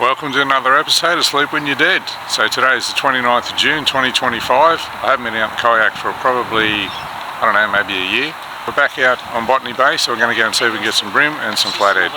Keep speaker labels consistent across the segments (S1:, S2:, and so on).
S1: Welcome to another episode of Sleep When You're Dead. So today is the 29th of June 2025. I haven't been out in kayak for probably, I don't know, maybe a year. We're back out on Botany Bay, so we're going to go and see if we can get some bream and some flathead.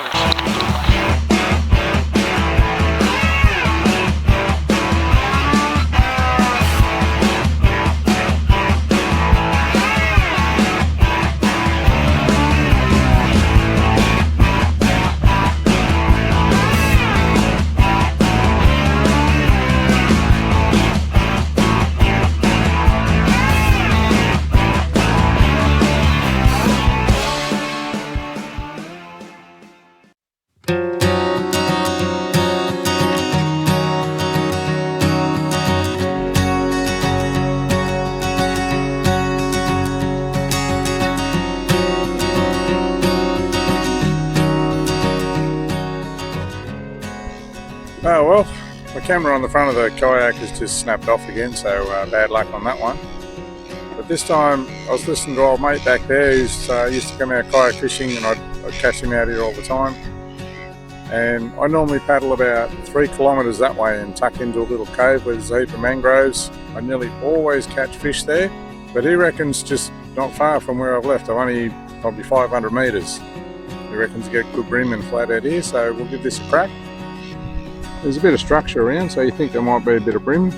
S1: Oh well, my camera on the front of the kayak has just snapped off again, so bad luck on that one. But this time I was listening to old mate back there who's used to come out kayak fishing, and I'd catch him out here all the time. And I normally paddle about 3 kilometres that way and tuck into a little cove where there's a heap of mangroves. I nearly always catch fish there, but he reckons just not far from where I've left. I'm only probably 500 metres. He reckons you get good bream and flathead here, so we'll give this a crack. There's a bit of structure around, so you think there might be a bit of bream.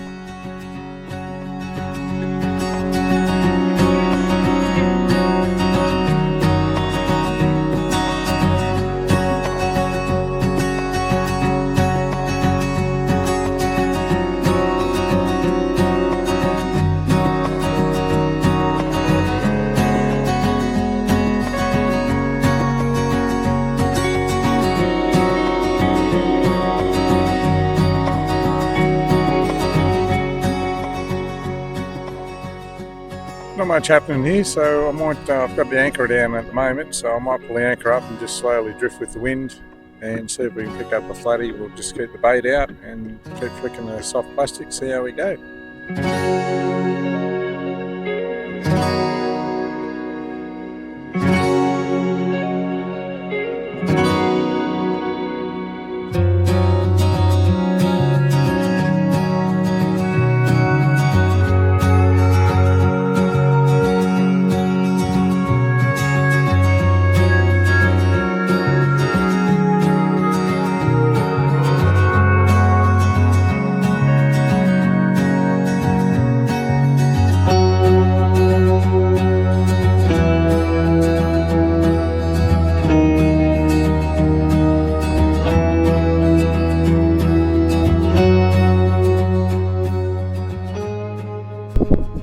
S1: Not much happening here, so I might, I've got the anchor down at the moment, so I might pull the anchor up and just slowly drift with the wind and see if we can pick up a flatty. We'll just get the bait out and keep flicking the soft plastic, see how we go.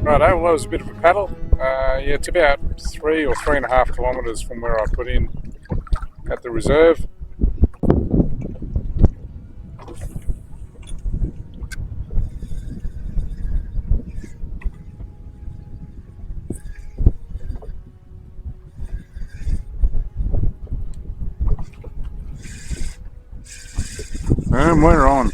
S1: Righto, well, that was a bit of a paddle. Yeah, it's about 3 or 3.5 kilometres from where I put in at the reserve. And we're on.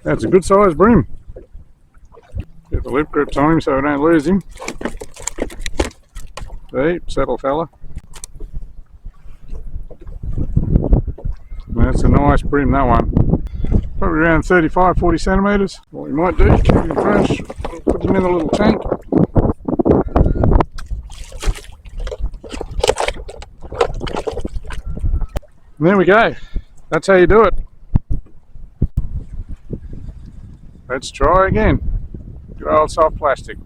S1: That's a good sized bream. Get the lip grips on him so I don't lose him. See, settle fella. That's a nice bream, that one. Probably around 35-40 centimetres. What we might do, keep him fresh, put him in a little tank. And there we go. That's how you do it. Let's try again. Good old soft plastic.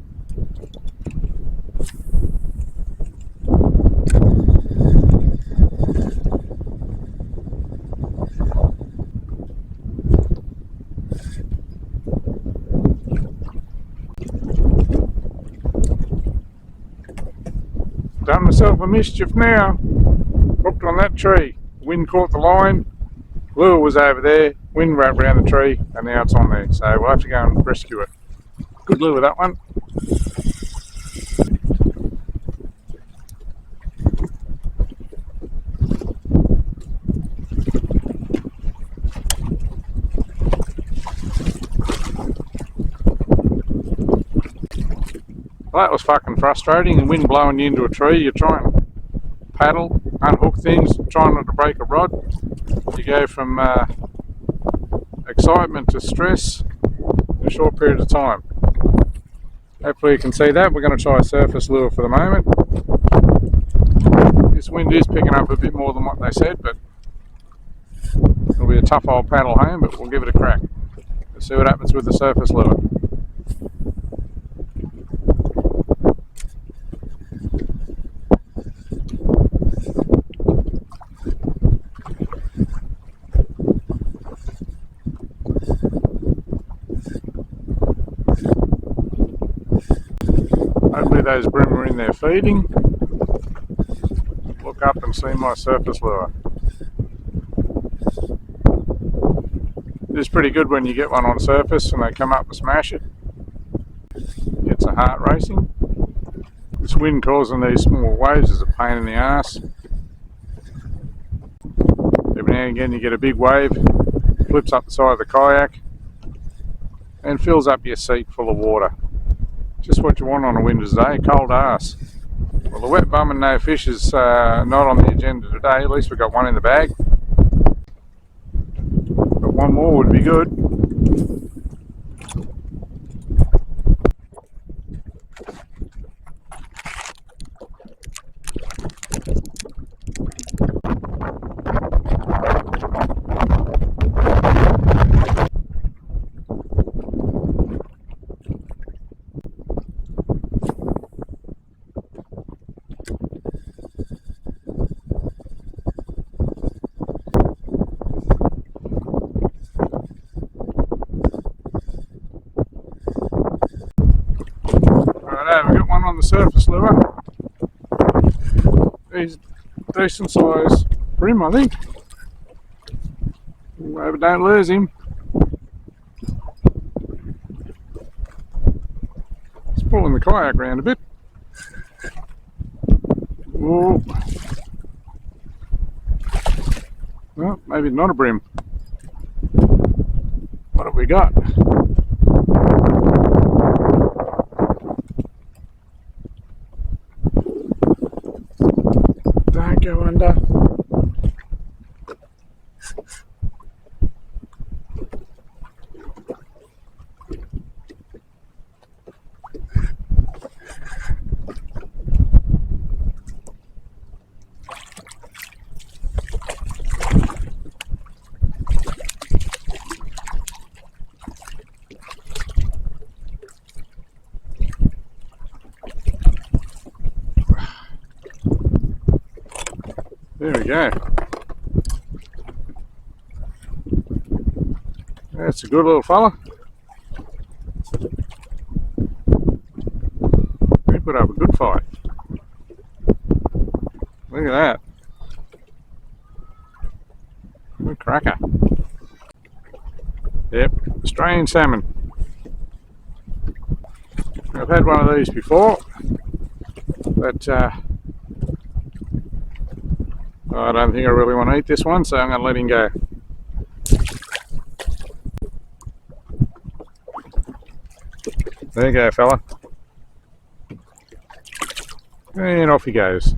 S1: myself a mischief now. Hooked on that tree. Wind caught the line. Lure was over there. Wind wrapped around the tree, and now it's on there. So we'll have to go and rescue it. Good lure with that one. Well, that was fucking frustrating. The wind blowing you into a tree. You're trying to paddle, unhook things, trying not to break a rod. You go from excitement to stress in a short period of time. Hopefully you can see that. We're going to try a surface lure for the moment. This wind is picking up a bit more than what they said, but it'll be a tough old paddle home, but we'll give it a crack. Let's see what happens with the surface lure. Hopefully those bream are in there feeding. Look up and see my surface lure. It's pretty good when you get one on surface and they come up and smash it. Gets the heart racing. This wind causing these small waves is a pain in the ass. Every now and again you get a big wave, flips up the side of the kayak and fills up your seat full of water. Just what you want on a winter's day, cold ass. Well, the wet bum and no fish is not on the agenda today. At least we've got one in the bag. But one more would be good. We've got one on the surface lure. He's decent size bream, I think. But don't lose him. It's pulling the kayak around a bit. Whoa. Well, maybe not a bream. What have we got? Don't go under. There we go. That's a good little fella. He put up a good fight. Look at that. Good cracker. Yep, Australian salmon. I've had one of these before, but I don't think I really want to eat this one, so I'm going to let him go. There you go, fella. And off he goes.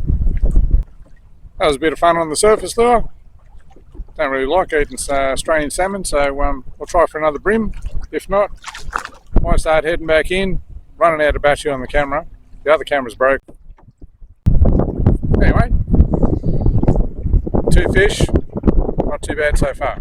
S1: That was a bit of fun on the surface lure. Don't really like eating Australian salmon, so we'll try for another bream. If not, might start heading back in. Running out of battery on the camera. The other camera's broke. Anyway, 2 fish, not too bad so far.